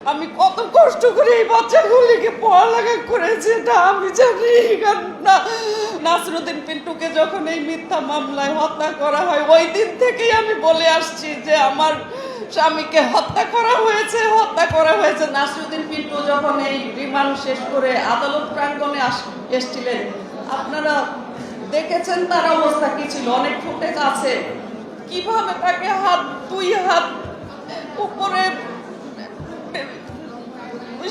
আমি কত কষ্ট করে এই বাচ্চাগুলিকে পড়ালেখা করেছি এটা আমি জানি। নাসিরউদ্দিন পিন্টুকে যখন এই মিথ্যা মামলায় হত্যা করা হয় ওই দিন থেকেই আমি বলে আসছি যে আমার স্বামীকে হত্যা করা হয়েছে। নাসিরউদ্দিন পিন্টু যখন এই রিমান্ড শেষ করে আদালত প্রাঙ্গণে এসেছিলেন, আপনারা দেখেছেন তার অবস্থা কি ছিল, অনেক ফুটেজ আছে কিভাবে তাকে দুই হাত উপরে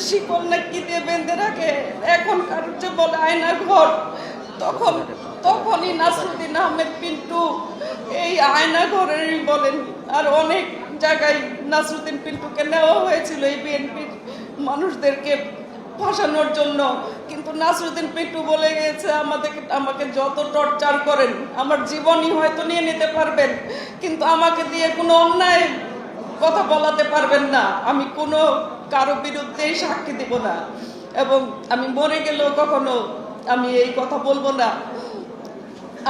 শিকল না কি দিয়ে বেঁধে রাখে, এখনকার যে বলে আয়না ঘর, তখনই নাসিরউদ্দিন আহমেদ পিন্টু এই আয়না ঘরেরই বলেন। আর অনেক জায়গায় নাসিরউদ্দিন পিন্টুকে নেওয়া হয়েছিল এই বিএনপির মানুষদেরকে ফাঁসানোর জন্য, কিন্তু নাসিরউদ্দিন পিন্টু বলে গেছে আমাকে যত টর্চার করেন আমার জীবনই হয়তো নিয়ে নিতে পারবেন, কিন্তু আমাকে দিয়ে কোনো অন্যায় কথা বলাতে পারবেন না, আমি কোনো কারো বিরুদ্ধেই সাক্ষী দিব না, এবং আমি মরে গেলেও কখনো আমি এই কথা বলবো না,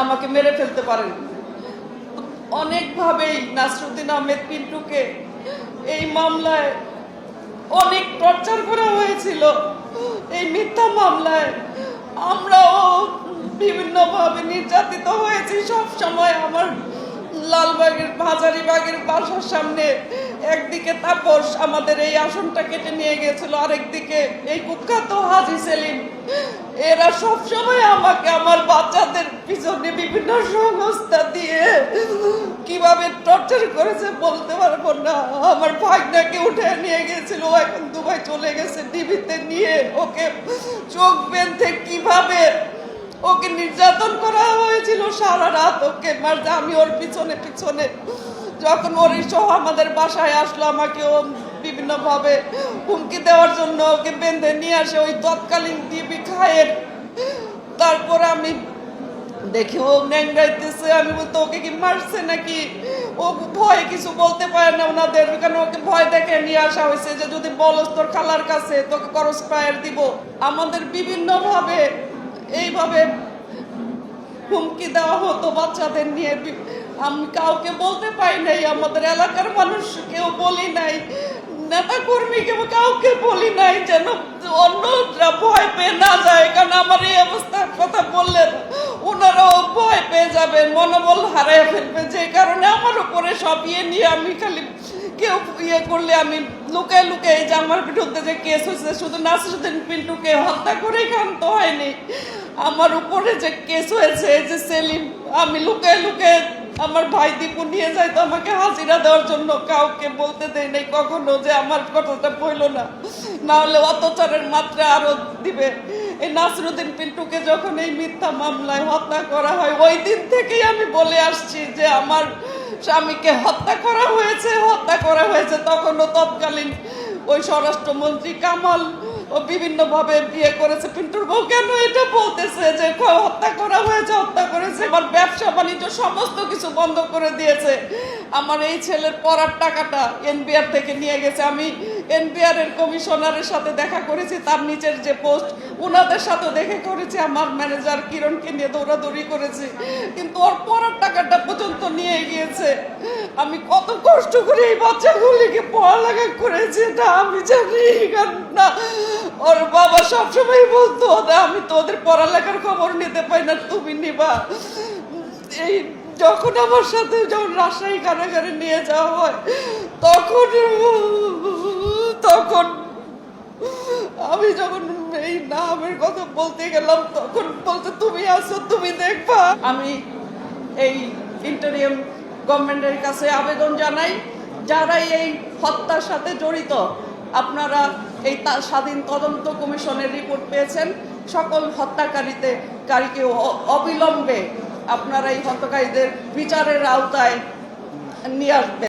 আমাকে মেরে ফেলতে পারেন। অনেকভাবেই নাসিরউদ্দিন আহমেদ পিন্টুকে এই মামলায় অনেক টর্চার করা হয়েছিল। এই মিথ্যা মামলায় আমরাও বিভিন্নভাবে নির্যাতিত হয়েছি। সব সময় আমার লালবাগের হাজারীবাগের বাসার সামনে একদিকে তাপস আমাদের এই আসনটা কেটে নিয়ে গেছিল, আরেকদিকে এই কুখ্যাত হাজি সেলিম, এরা সবসময় আমাকে আমার বাচ্চাদের পিছনে বিভিন্ন সংস্থা দিয়ে কিভাবে টর্চার করেছে বলতে পারবো না। আমার ভাগনাকে উঠে নিয়ে গেছিল, ও এখন দুবাই চলে গেছে, টিভিতে নিয়ে ওকে চোখ বেঁধে কিভাবে ওকে নির্যাতন করা হয়েছিল সারা রাত, ওকে মারতে আমি ওর পিছনে যখন ওর সহ আমাদের বাসায় আসলো আমাকে ও বিভিন্নভাবে হুমকি দেওয়ার জন্য ওকে বেঁধে নিয়ে আসে ওই তৎকালীন টিভি খায়ের। তারপর আমি দেখি ও ন্যাংরাইতেছে, আমি বলতো ওকে কি মারছে নাকি, ও ভয় কিছু বলতে পারে না ওনাদের, কেন ওকে ভয় দেখে নিয়ে আসা হয়েছে যে যদি বলস তোর খালার কাছে তোকে করস ফায়ার দিব। আমাদের বিভিন্নভাবে এইভাবে হুমকি দেওয়া হতো বাচ্চাদের নিয়ে। আমি কাউকে বলতে পারি নাই, আমাদের এলাকার মানুষ কেউ বলি নাই, নেতা কর্মী কেউ কাউকে বলি নাই, যেন অন্যরা ভয় পেয়ে না যায়, কারণ আমার এই অবস্থার কথা বললে ওনারাও ভয় পেয়ে যাবে, মনোবল হারিয়ে ফেলবে, যে কারণে আমার উপরে সব নিয়ে আমি খালি কেউ করলে আমি লুকাই যে আমার বিরুদ্ধে যে কেস হয়েছে, শুধু নাসিরউদ্দিন পিন্টুকে হত্যা করে ক্ষান্ত হয়নি, আমার উপরে যে কেস হয়েছে যে সেলিম, আমি লুকায় আমার ভাই দীপু নিয়ে যায় তো আমাকে হাজিরা দেওয়ার জন্য, কাউকে বলতে দেয় নাই কখনো যে আমার কথাটা বইল না হলে অত্যাচারের মাত্রা আরো দিবে। এই নাসিরউদ্দিন পিন্টুকে যখন এই মিথ্যা মামলায় হত্যা করা হয় ওই দিন থেকেই আমি বলে আসছি যে আমার স্বামীকে হত্যা করা হয়েছে। তখনও তৎকালীন ওই স্বরাষ্ট্রমন্ত্রী কামাল ও বিভিন্নভাবে বিয়ে করেছে, পিন্টুর বউ কেন এটা বলতেছে যে হত্যা করেছে। আমার ব্যবসা বাণিজ্য সমস্ত কিছু বন্ধ করে দিয়েছে, আমার এই ছেলের পড়ার টাকাটা এনবিআর থেকে নিয়ে গেছে। আমি এনবিআর এর কমিশনারের সাথে দেখা করেছি, তার নিচের যে পোস্ট ওনাদের সাথে দেখা করেছি, আমার ম্যানেজার কিরণকে নিয়ে দৌড়াদৌড়ি করেছি, কিন্তু ওর পড়ার টাকাটা পর্যন্ত নিয়ে গিয়েছে। আমি কত কষ্ট করে এই বাচ্চাগুলিকে পড়ালেখা করেছি এটা আমি জানি। না ওর বাবা সবসময় বলতো আমি তো ওদের পড়ালেখার খবর নিতে পাই না, তুমি নিবা। এই যখন আমার সাথে যখন রাজশাহী কারাগারে নিয়ে যাওয়া হয় তখন আমি যখন এই নামের কথা বলতে গেলাম তখন বলতে তুমি আসো, তুমি দেখবা। আমি এই ইন্টারিয়াম গভর্নমেন্টের কাছে আবেদন জানাই, যারা এই হত্যার সাথে জড়িত, আপনারা এই স্বাধীন তদন্ত কমিশনের রিপোর্ট পেয়েছেন, সকল হত্যাকারীকে অবিলম্বে আপনারা এই হত্যাকারীদের বিচারের আওতায় নিয়ে আসবেন।